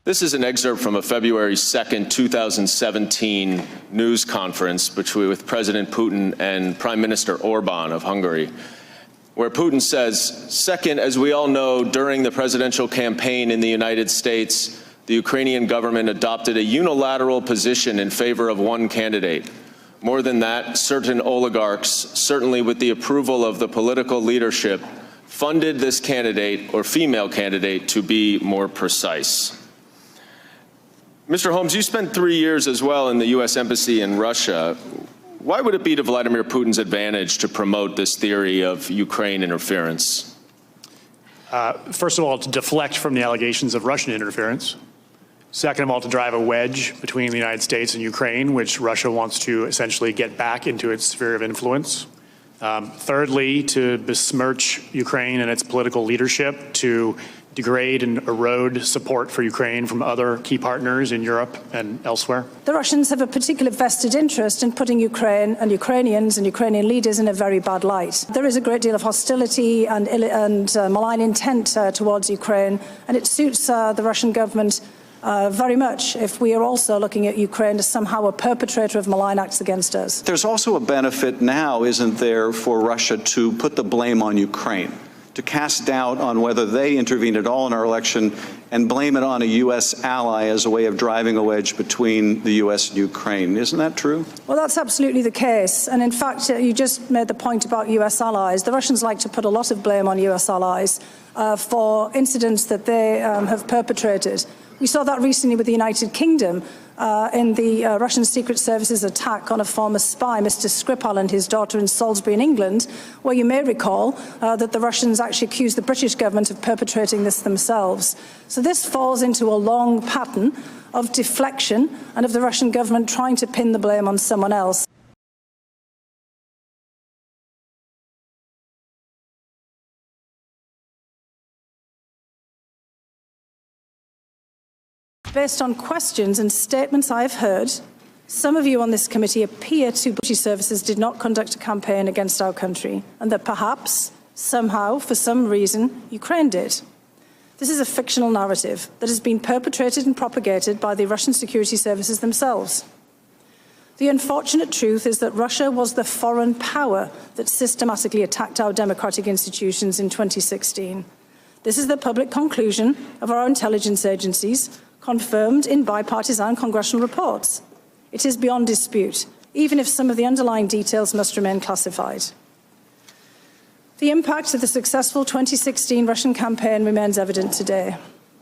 This is an excerpt from a February 2nd, 2017 news conference with President Putin and Prime Minister Orban of Hungary, where Putin says, "Second, as we all know, during the presidential campaign in the United States, the Ukrainian government adopted a unilateral position in favor of one candidate. More than that, certain oligarchs, certainly with the approval of the political leadership, funded this candidate, or female candidate, to be more precise." Mr. Holmes, you spent 3 years as well in the U.S. Embassy in Russia. Why would it be to Vladimir Putin's advantage to promote this theory of Ukraine interference? First of all, to deflect from the allegations of Russian interference. Second of all, to drive a wedge between the United States and Ukraine, which Russia wants to essentially get back into its sphere of influence. Thirdly, to besmirch Ukraine and its political leadership, to degrade and erode support for Ukraine from other key partners in Europe and elsewhere. The Russians have a particular vested interest in putting Ukraine and Ukrainians and Ukrainian leaders in a very bad light. There is a great deal of hostility and malign intent towards Ukraine, and it suits the Russian government very much if we are also looking at Ukraine as somehow a perpetrator of malign acts against us. There's also a benefit now, isn't there, for Russia to put the blame on Ukraine, to cast doubt on whether they intervened at all in our election and blame it on a U.S. ally as a way of driving a wedge between the U.S. and Ukraine. Isn't that true? Well, that's absolutely the case. And in fact, you just made the point about U.S. allies. The Russians like to put a lot of blame on U.S. allies for incidents that they have perpetrated. We saw that recently with the United Kingdom in the Russian Secret Service's attack on a former spy, Mr. Skripal, and his daughter in Salisbury in England, where you may recall that the Russians actually accused the British government of perpetrating this themselves. So this falls into a long pattern of deflection and of the Russian government trying to pin the blame on someone else. Based on questions and statements I've heard, some of you on this committee appear to British services did not conduct a campaign against our country, and that perhaps, somehow, for some reason, Ukraine did. This is a fictional narrative that has been perpetrated and propagated by the Russian security services themselves. The unfortunate truth is that Russia was the foreign power that systematically attacked our democratic institutions in 2016. This is the public conclusion of our intelligence agencies, confirmed in bipartisan congressional reports. It is beyond dispute, even if some of the underlying details must remain classified. The impact of the successful 2016 Russian campaign remains evident today.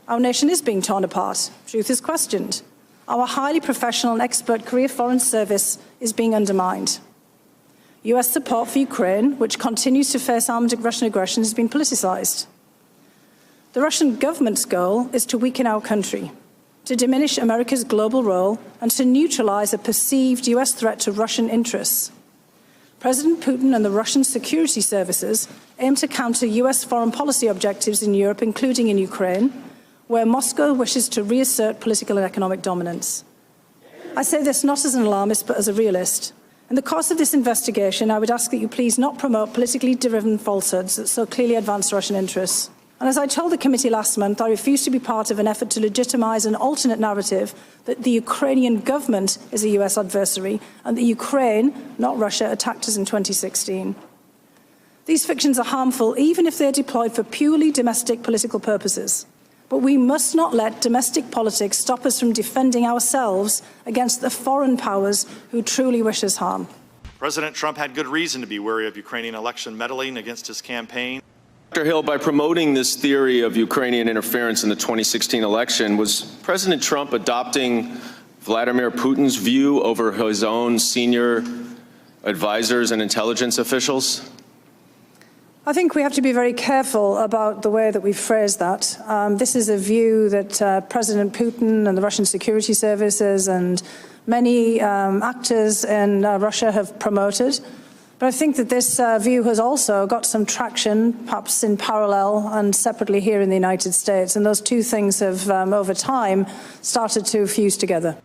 Our nation is being torn apart. Truth is questioned. Our highly professional and expert career foreign service is being undermined. US support for Ukraine, which continues to face armed Russian aggression, has been politicized. The Russian government's goal is to weaken our country, to diminish America's global role, and to neutralize a perceived US threat to Russian interests. President Putin and the Russian security services aim to counter US foreign policy objectives in Europe, including in Ukraine, where Moscow wishes to reassert political and economic dominance. I say this not as an alarmist, but as a realist. In the course of this investigation, I would ask that you please not promote politically driven falsehoods that so clearly advance Russian interests. And as I told the committee last month, I refuse to be part of an effort to legitimize an alternate narrative that the Ukrainian government is a US adversary and that Ukraine, not Russia, attacked us in 2016. These fictions are harmful even if they're deployed for purely domestic political purposes. But we must not let domestic politics stop us from defending ourselves against the foreign powers who truly wish us harm. President Trump had good reason to be wary of Ukrainian election meddling against his campaign. Dr. Hill, by promoting this theory of Ukrainian interference in the 2016 election, was President Trump adopting Vladimir Putin's view over his own senior advisors and intelligence officials? I think we have to be very careful about the way that we phrase that. This is a view that President Putin and the Russian security services and many actors in Russia have promoted. But I think that this view has also got some traction, perhaps in parallel and separately here in the United States. And those two things have, over time, started to fuse together.